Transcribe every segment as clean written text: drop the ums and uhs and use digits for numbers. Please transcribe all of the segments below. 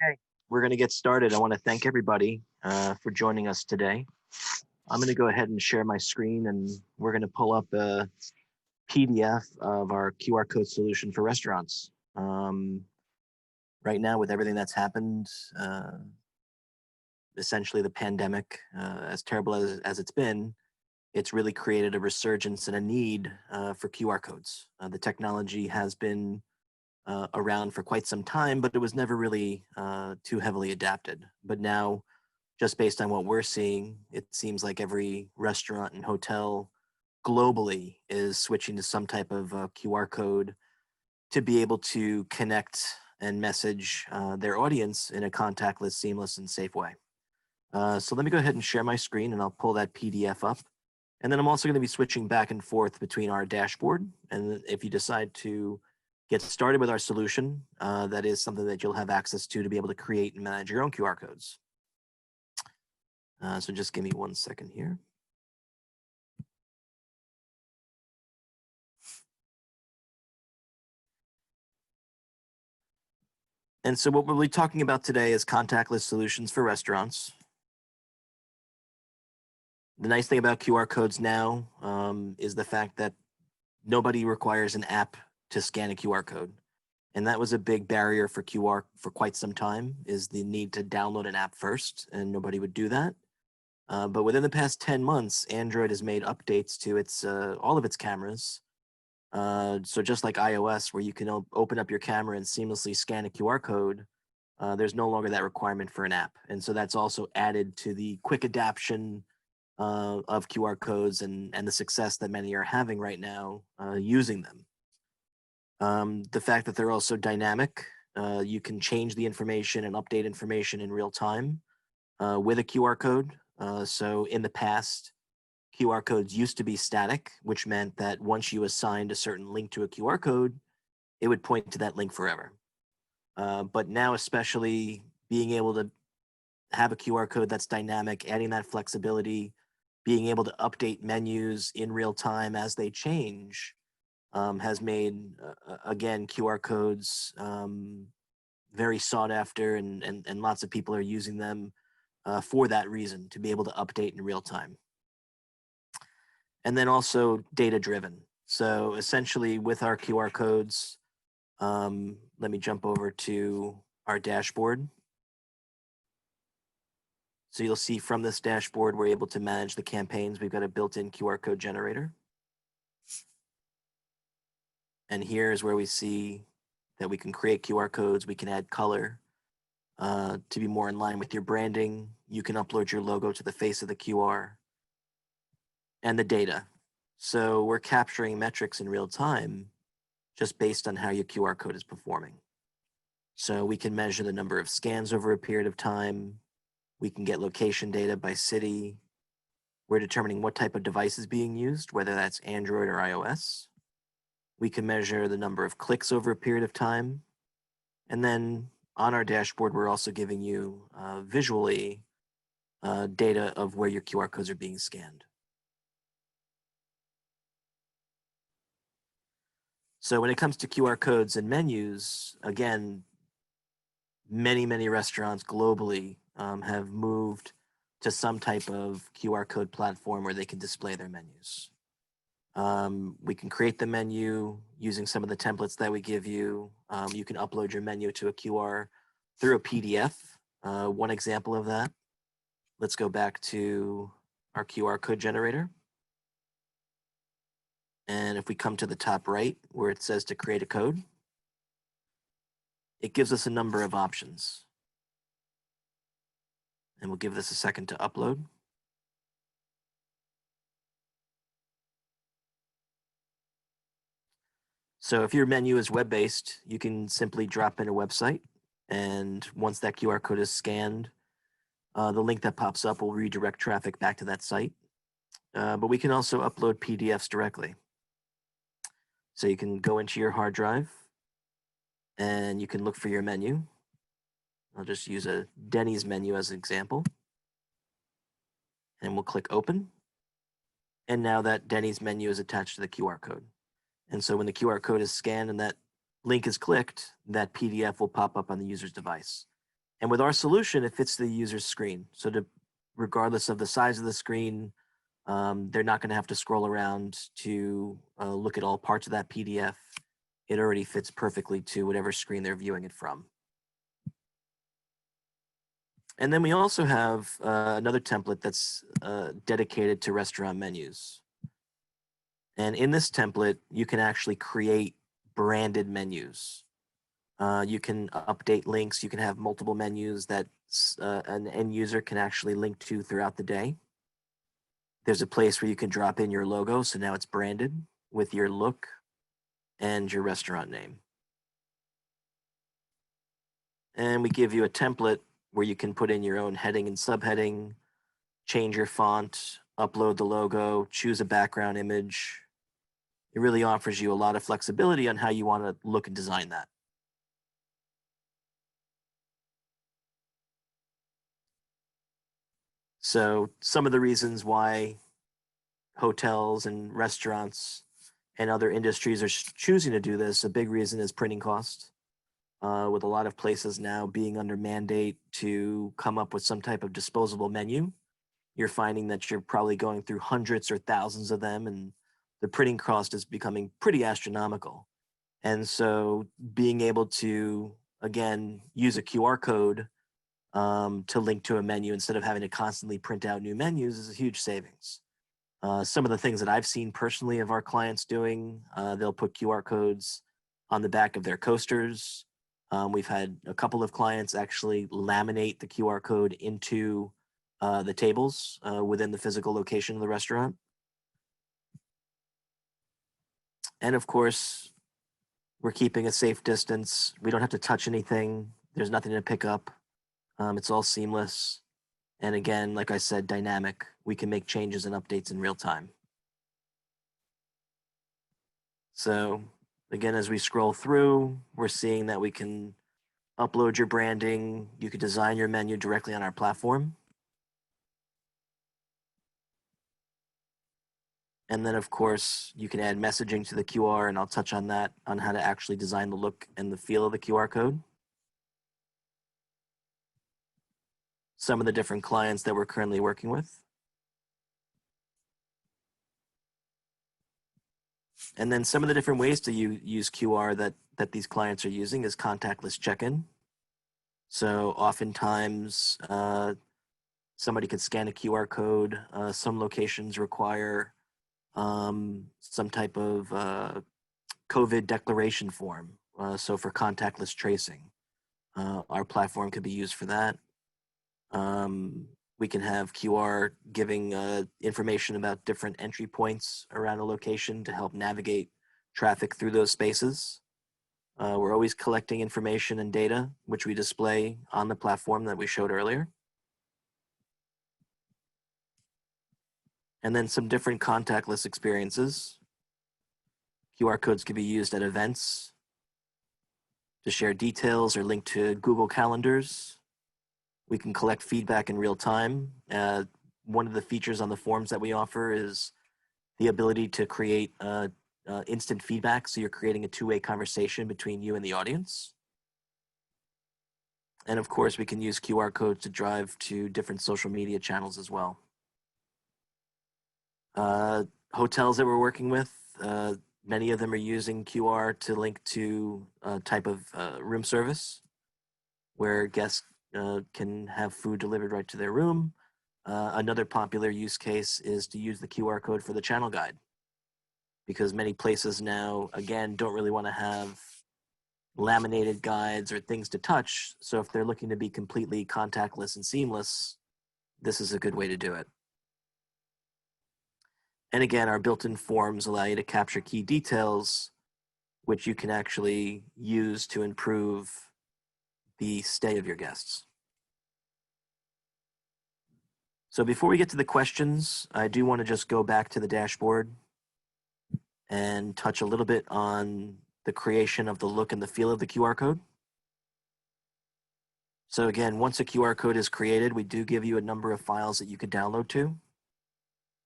Okay, we're going to get started. I want to thank everybody for joining us today. I'm going to go ahead and share my screen, and we're going to pull up a PDF of our QR code solution for restaurants. Right now, with everything that's happened, essentially the pandemic, as terrible as it's been, it's really created a resurgence and a need for QR codes. The technology has been around for quite some time, but it was never really too heavily adapted. But now, just based on what we're seeing, it seems like every restaurant and hotel globally is switching to some type of QR code to be able to connect and message their audience in a contactless, seamless, and safe way. So let me go ahead and share my screen, and I'll pull that PDF up. And then I'm also going to be switching back and forth between our dashboard. And if you decide to get started with our solution, that is something that you'll have access to be able to create and manage your own QR codes. So just give me 1 second here. And so what we'll be talking about today is contactless solutions for restaurants. The nice thing about QR codes now is the fact that nobody requires an app to scan a QR code. And that was a big barrier for QR for quite some time, is the need to download an app first, and nobody would do that. But within the past 10 months, Android has made updates to its all of its cameras. So just like iOS, where you can open up your camera and seamlessly scan a QR code, there's no longer that requirement for an app. And so that's also added to the quick adoption of QR codes and the success that many are having right now using them. The fact that they're also dynamic, you can change the information and update information in real time with a QR code. So in the past, QR codes used to be static, which meant that once you assigned a certain link to a QR code, it would point to that link forever. But now, especially being able to have a QR code that's dynamic, adding that flexibility, being able to update menus in real time as they change, has made, again, QR codes very sought after, and lots of people are using them for that reason, to be able to update in real time. And then also data driven. So essentially with our QR codes, let me jump over to our dashboard. So you'll see from this dashboard, we're able to manage the campaigns. We've got a built-in QR code generator. And here is where we see that we can create QR codes. We can add color to be more in line with your branding. You can upload your logo to the face of the QR. And the data. So we're capturing metrics in real time just based on how your QR code is performing. So we can measure the number of scans over a period of time. We can get location data by city. We're determining what type of device is being used, whether that's Android or iOS. We can measure the number of clicks over a period of time. And then on our dashboard, we're also giving you visually data of where your QR codes are being scanned. So when it comes to QR codes and menus, again, many restaurants globally have moved to some type of QR code platform where they can display their menus. We can create the menu using some of the templates that we give you. You can upload your menu to a QR through a PDF. One example of that, let's go back to our QR code generator. And if we come to the top right where it says to create a code, it gives us a number of options. And we'll give this a second to upload. So if your menu is web-based, you can simply drop in a website. And once that QR code is scanned, the link that pops up will redirect traffic back to that site. But we can also upload PDFs directly. So you can go into your hard drive and you can look for your menu. I'll just use a Denny's menu as an example. And we'll click open. And now that Denny's menu is attached to the QR code. And so when the QR code is scanned and that link is clicked, that PDF will pop up on the user's device. And with our solution, it fits the user's screen. So regardless of the size of the screen, they're not going to have to scroll around to look at all parts of that PDF. It already fits perfectly to whatever screen they're viewing it from. And then we also have another template that's dedicated to restaurant menus. And in this template, you can actually create branded menus. You can update links. You can have multiple menus that an end user can actually link to throughout the day. There's a place where you can drop in your logo, so now it's branded with your look and your restaurant name. And we give you a template where you can put in your own heading and subheading, change your font, upload the logo, choose a background image. It really offers you a lot of flexibility on how you want to look and design that. So some of the reasons why hotels and restaurants and other industries are choosing to do this, a big reason is printing cost. With a lot of places now being under mandate to come up with some type of disposable menu, you're finding that you're probably going through hundreds or thousands of them, and the printing cost is becoming pretty astronomical. And so being able to, again, use a QR code to link to a menu instead of having to constantly print out new menus is a huge savings. Some of the things that I've seen personally of our clients doing, they'll put QR codes on the back of their coasters. We've had a couple of clients actually laminate the QR code into the tables within the physical location of the restaurant. And of course, we're keeping a safe distance. We don't have to touch anything. There's nothing to pick up. It's all seamless. And again, like I said, dynamic. We can make changes and updates in real time. So again, as we scroll through, we're seeing that we can upload your branding. You could design your menu directly on our platform. And then, of course, you can add messaging to the QR, and I'll touch on that, on how to actually design the look and the feel of the QR code. Some of the different clients that we're currently working with. And then some of the different ways to use QR that these clients are using is contactless check-in. So oftentimes, somebody could scan a QR code. Some locations require some type of COVID declaration form. So for contactless tracing, our platform could be used for that. We can have QR giving information about different entry points around a location to help navigate traffic through those spaces. We're always collecting information and data, which we display on the platform that we showed earlier. And then some different contactless experiences. QR codes can be used at events to share details or link to Google Calendars. We can collect feedback in real time. One of the features on the forms that we offer is the ability to create instant feedback. So you're creating a two-way conversation between you and the audience. And of course, we can use QR codes to drive to different social media channels as well. Hotels that we're working with, many of them are using QR to link to a type of room service where guests can have food delivered right to their room. Another popular use case is to use the QR code for the channel guide, because many places now, again, don't really want to have laminated guides or things to touch. So if they're looking to be completely contactless and seamless, this is a good way to do it. And again, our built-in forms allow you to capture key details, which you can actually use to improve the stay of your guests. So before we get to the questions, I do want to just go back to the dashboard and touch a little bit on the creation of the look and the feel of the QR code. So again, once a QR code is created, we do give you a number of files that you could download to.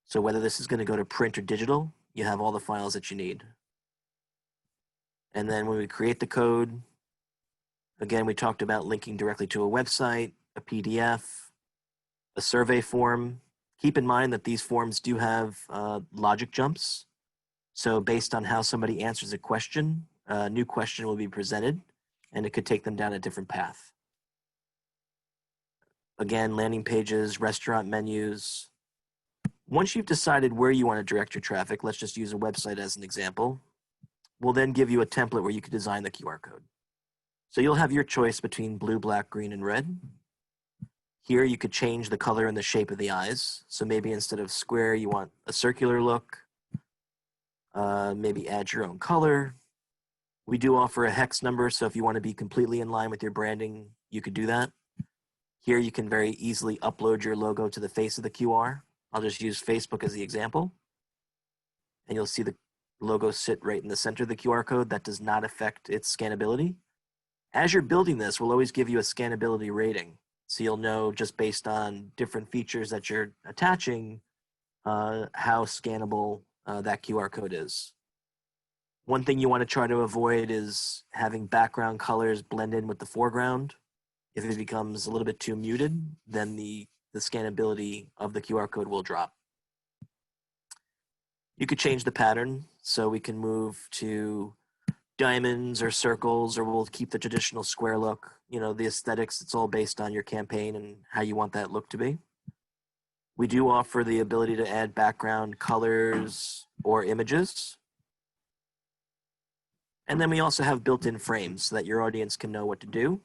So whether this is going to go to print or digital, you have all the files that you need. And then when we create the code, Again, we talked about linking directly to a website, a PDF, a survey form. Keep in mind that these forms do have logic jumps. So based on how somebody answers a question, a new question will be presented, and it could take them down a different path. Again, landing pages, restaurant menus. Once you've decided where you want to direct your traffic, let's just use a website as an example, we'll then give you a template where you can design the QR code. So you'll have your choice between blue, black, green, and red. Here you could change the color and the shape of the eyes. So maybe instead of square, you want a circular look. Maybe add your own color. We do offer a hex number, so if you want to be completely in line with your branding, you could do that. Here you can very easily upload your logo to the face of the QR. I'll just use Facebook as the example. And you'll see the logo sit right in the center of the QR code. That does not affect its scannability. As you're building this, we'll always give you a scannability rating. So you'll know just based on different features that you're attaching, how scannable that QR code is. One thing you want to try to avoid is having background colors blend in with the foreground. If it becomes a little bit too muted, then the scannability of the QR code will drop. You could change the pattern, so we can move to diamonds or circles, or we'll keep the traditional square look. You know, the aesthetics, it's all based on your campaign and how you want that look to be. We do offer the ability to add background colors or images. And then we also have built-in frames so that your audience can know what to do.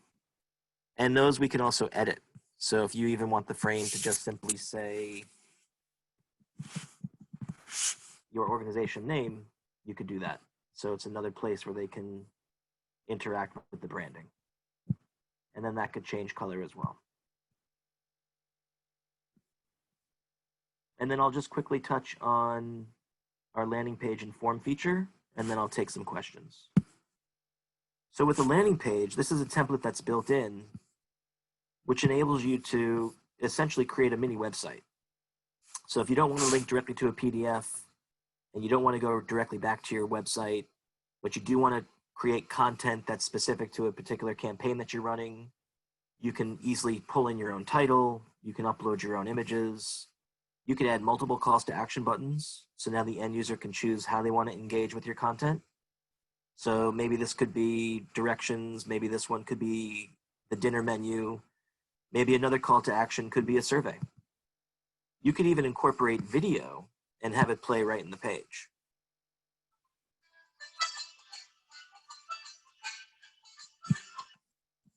And those we can also edit. So if you even want the frame to just simply say your organization name, you could do that. So it's another place where they can interact with the branding. And then that could change color as well. And then I'll just quickly touch on our landing page and form feature, and then I'll take some questions. So with the landing page, this is a template that's built in, which enables you to essentially create a mini website. So if you don't want to link directly to a PDF, and you don't want to go directly back to your website, but you do want to create content that's specific to a particular campaign that you're running, you can easily pull in your own title, you can upload your own images, you can add multiple calls to action buttons, so now the end user can choose how they want to engage with your content. So maybe this could be directions, maybe this one could be the dinner menu, maybe another call to action could be a survey. You could even incorporate video and have it play right in the page.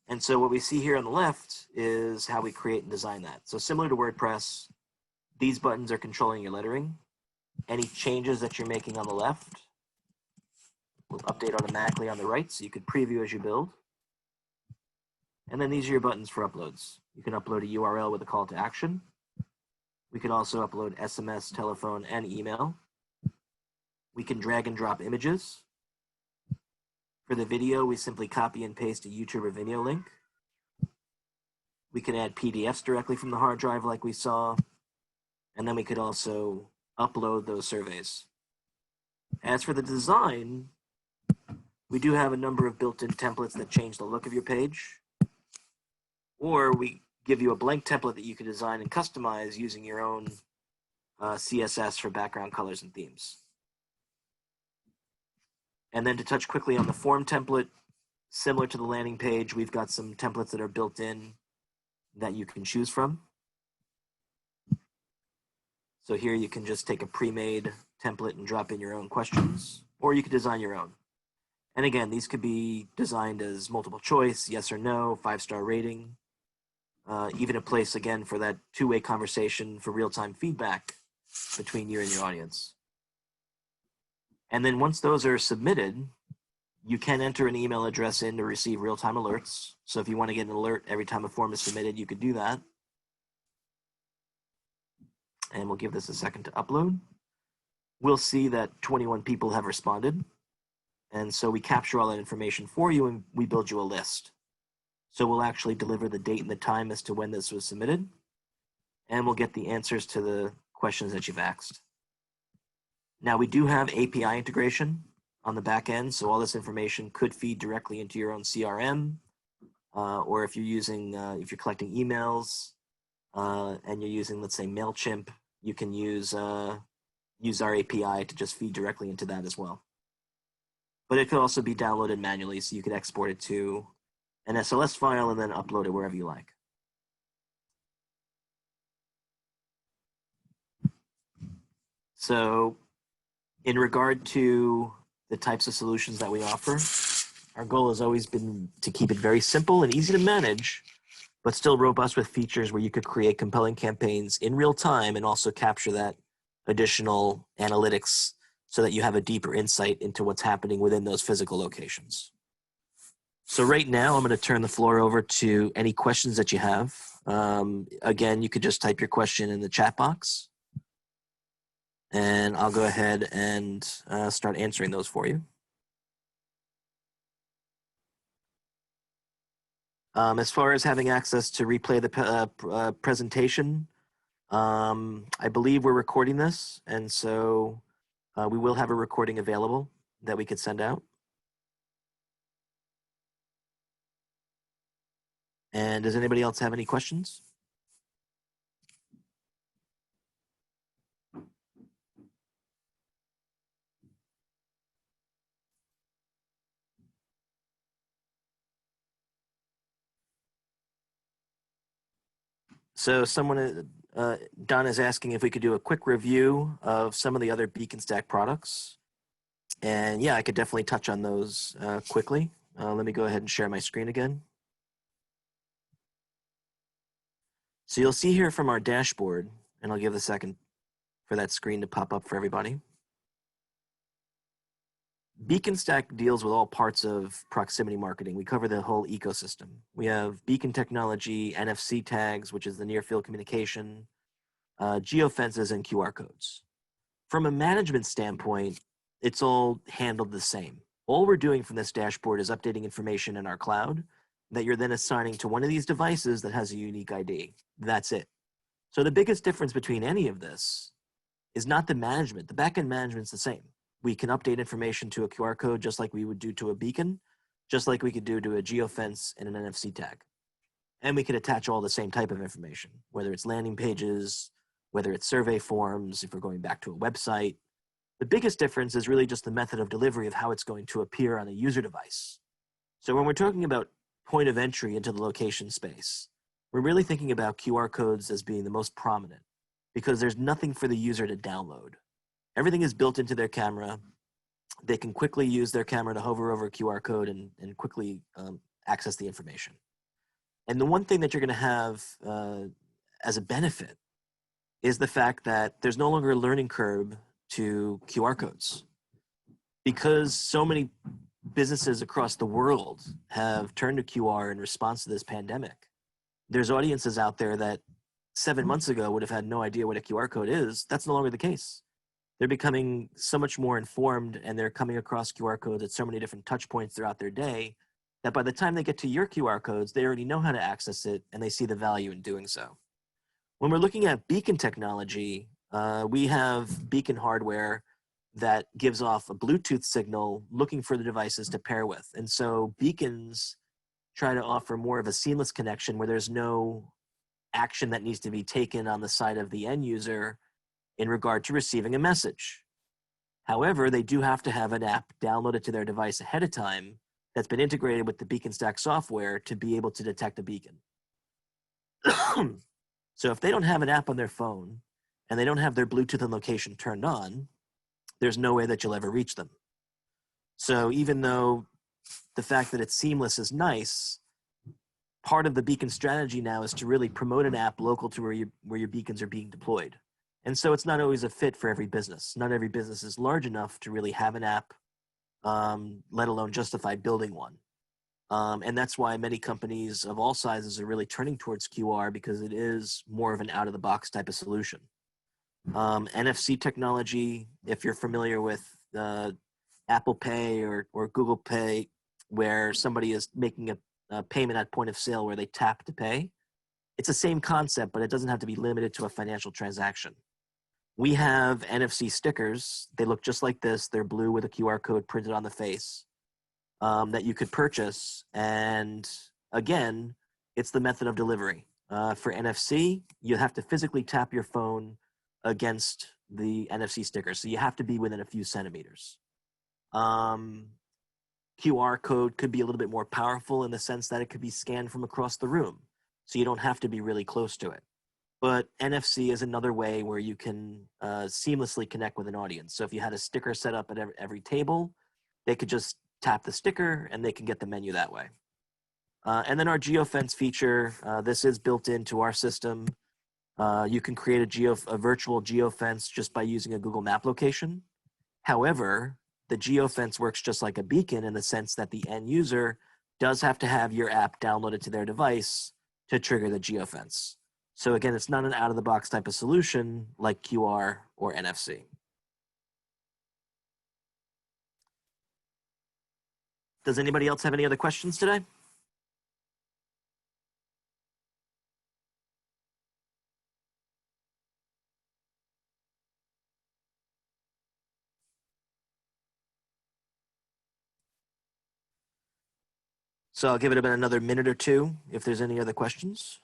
And so what we see here on the left is how we create and design that. So similar to WordPress, these buttons are controlling your lettering. Any changes that you're making on the left will update automatically on the right, so you could preview as you build. And then these are your buttons for uploads. You can upload a URL with a call to action. We can also upload SMS, telephone, and email. We can drag and drop images. For the video, we simply copy and paste a YouTube or Vimeo link. We can add PDFs directly from the hard drive like we saw. And then we could also upload those surveys. As for the design, we do have a number of built-in templates that change the look of your page. Or we give you a blank template that you can design and customize using your own CSS for background colors and themes. And then to touch quickly on the form template, similar to the landing page, we've got some templates that are built in that you can choose from. So here you can just take a pre-made template and drop in your own questions, or you could design your own. And again, these could be designed as multiple choice, yes or no, 5-star rating, even a place, again, for that two-way conversation for real-time feedback between you and your audience. And then once those are submitted, you can enter an email address in to receive real-time alerts. So if you want to get an alert every time a form is submitted, you could do that. And we'll give this a second to upload. We'll see that 21 people have responded. And so we capture all that information for you and we build you a list. So we'll actually deliver the date and the time as to when this was submitted. And we'll get the answers to the questions that you've asked. Now we do have API integration on the back end, so all this information could feed directly into your own CRM or if you're collecting emails and you're using, let's say, MailChimp, you can use our API to just feed directly into that as well. But it could also be downloaded manually, so you could export it to an SLS file and then upload it wherever you like. So in regard to the types of solutions that we offer, our goal has always been to keep it very simple and easy to manage, but still robust with features where you could create compelling campaigns in real time and also capture that additional analytics so that you have a deeper insight into what's happening within those physical locations. So right now, I'm going to turn the floor over to any questions that you have. Again, you could just type your question in the chat box, and I'll go ahead and start answering those for you. As far as having access to replay the presentation, I believe we're recording this, and so we will have a recording available that we could send out. And does anybody else have any questions? So someone, Don is asking if we could do a quick review of some of the other Beaconstack products. And yeah, I could definitely touch on those quickly. Let me go ahead and share my screen again. So you'll see here from our dashboard, and I'll give a second for that screen to pop up for everybody. Beaconstack deals with all parts of proximity marketing. We cover the whole ecosystem. We have Beacon Technology, NFC tags, which is the near field communication, geofences, and QR codes. From a management standpoint, it's all handled the same. All we're doing from this dashboard is updating information in our cloud that you're then assigning to one of these devices that has a unique ID. That's it. So the biggest difference between any of this is not the management. The backend management's the same. We can update information to a QR code just like we would do to a beacon, just like we could do to a geofence and an NFC tag. And we could attach all the same type of information, whether it's landing pages, whether it's survey forms, if we're going back to a website. The biggest difference is really just the method of delivery of how it's going to appear on a user device. So when we're talking about point of entry into the location space, we're really thinking about QR codes as being the most prominent because there's nothing for the user to download. Everything is built into their camera. They can quickly use their camera to hover over a QR code and quickly access the information. And the one thing that you're going to have as a benefit is the fact that there's no longer a learning curve to QR codes. Because so many businesses across the world have turned to QR in response to this pandemic, there's audiences out there that 7 months ago would have had no idea what a QR code is. That's no longer the case. They're becoming so much more informed, and they're coming across QR codes at so many different touch points throughout their day that by the time they get to your QR codes, they already know how to access it, and they see the value in doing so. When we're looking at Beacon technology, we have Beacon hardware that gives off a Bluetooth signal looking for the devices to pair with. And so beacons try to offer more of a seamless connection where there's no action that needs to be taken on the side of the end user in regard to receiving a message. However, they do have to have an app downloaded to their device ahead of time that's been integrated with the Beaconstack software to be able to detect a beacon. So if they don't have an app on their phone and they don't have their Bluetooth and location turned on, there's no way that you'll ever reach them. So even though the fact that it's seamless is nice, part of the beacon strategy now is to really promote an app local to where your beacons are being deployed. And so it's not always a fit for every business. Not every business is large enough to really have an app, let alone justify building one. And that's why many companies of all sizes are really turning towards QR because it is more of an out-of-the-box type of solution. NFC technology, if you're familiar with Apple Pay or Google Pay, where somebody is making a payment at point of sale where they tap to pay, it's the same concept, but it doesn't have to be limited to a financial transaction. We have NFC stickers. They look just like this. They're blue with a QR code printed on the face that you could purchase. And again, it's the method of delivery. For NFC, you have to physically tap your phone against the NFC sticker. So you have to be within a few centimeters. QR code could be a little bit more powerful in the sense that it could be scanned from across the room. So you don't have to be really close to it. But NFC is another way where you can seamlessly connect with an audience. So if you had a sticker set up at every table, they could just tap the sticker and they can get the menu that way. And then our Geofence feature, this is built into our system. You can create a virtual geofence just by using a Google Map location. However, the geofence works just like a beacon in the sense that the end user does have to have your app downloaded to their device to trigger the geofence. So again, it's not an out-of-the-box type of solution like QR or NFC. Does anybody else have any other questions today? So I'll give it about another minute or two if there's any other questions.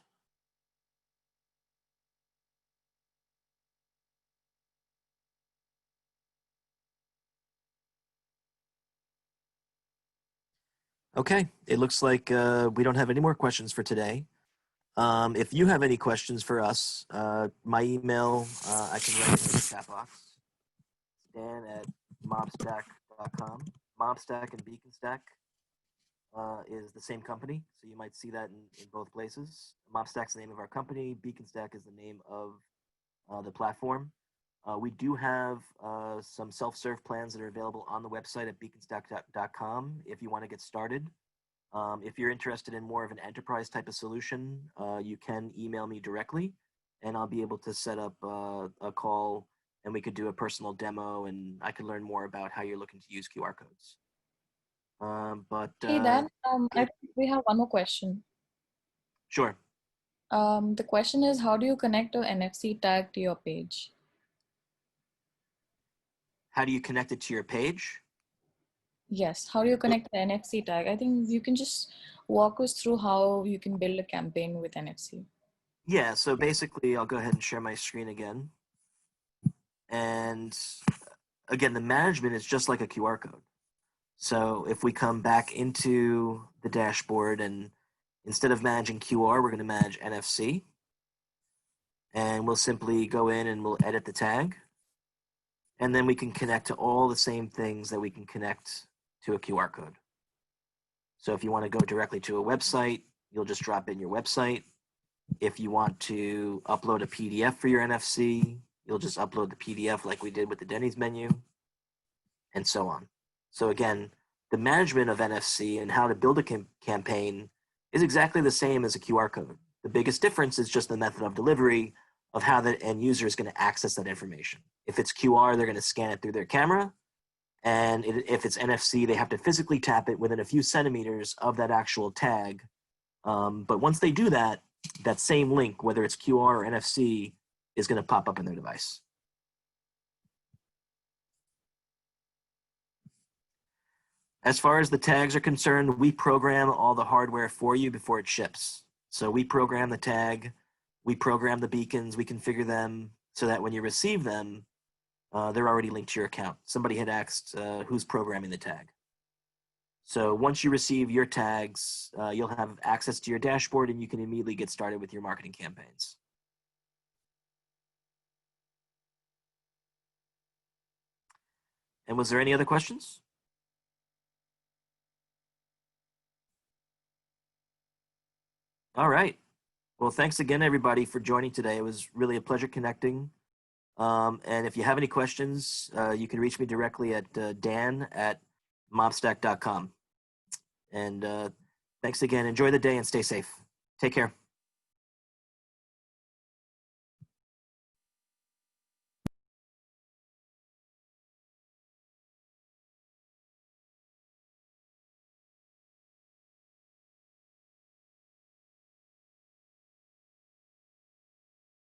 Okay, it looks like we don't have any more questions for today. If you have any questions for us, my email, I can write it in the chat box. Dan@mobstack.com. Mobstack and Beaconstack is the same company, so you might see that in both places. Mobstack's the name of our company. Beaconstack is the name of the platform. We do have some self-serve plans that are available on the website at beaconstack.com if you want to get started. If you're interested in more of an enterprise type of solution, you can email me directly and I'll be able to set up a call and we could do a personal demo and I could learn more about how you're looking to use QR codes. Hey Dan, I think we have one more question. Sure. The question is, how do you connect an NFC tag to your page? How do you connect it to your page? Yes, how do you connect the NFC tag? I think you can just walk us through how you can build a campaign with NFC. Yeah, so basically I'll go ahead and share my screen again. And again, the management is just like a QR code. So if we come back into the dashboard and instead of managing QR, we're going to manage NFC. And we'll simply go in and we'll edit the tag. And then we can connect to all the same things that we can connect to a QR code. So if you want to go directly to a website, you'll just drop in your website. If you want to upload a PDF for your NFC, you'll just upload the PDF like we did with the Denny's menu, and so on. So again, the management of NFC and how to build a campaign is exactly the same as a QR code. The biggest difference is just the method of delivery of how the end user is going to access that information. If it's QR, they're going to scan it through their camera. And if it's NFC, they have to physically tap it within a few centimeters of that actual tag. But once they do that, that same link, whether it's QR or NFC, is going to pop up in their device. As far as the tags are concerned, we program all the hardware for you before it ships. So we program the tag, we program the beacons, we configure them so that when you receive them, they're already linked to your account. Somebody had asked who's programming the tag. So once you receive your tags, you'll have access to your dashboard and you can immediately get started with your marketing campaigns. And was there any other questions? All right. Well, thanks again, everybody, for joining today. It was really a pleasure connecting. And if you have any questions, you can reach me directly at dan@mobstack.com. And thanks again. Enjoy the day and stay safe. Take care.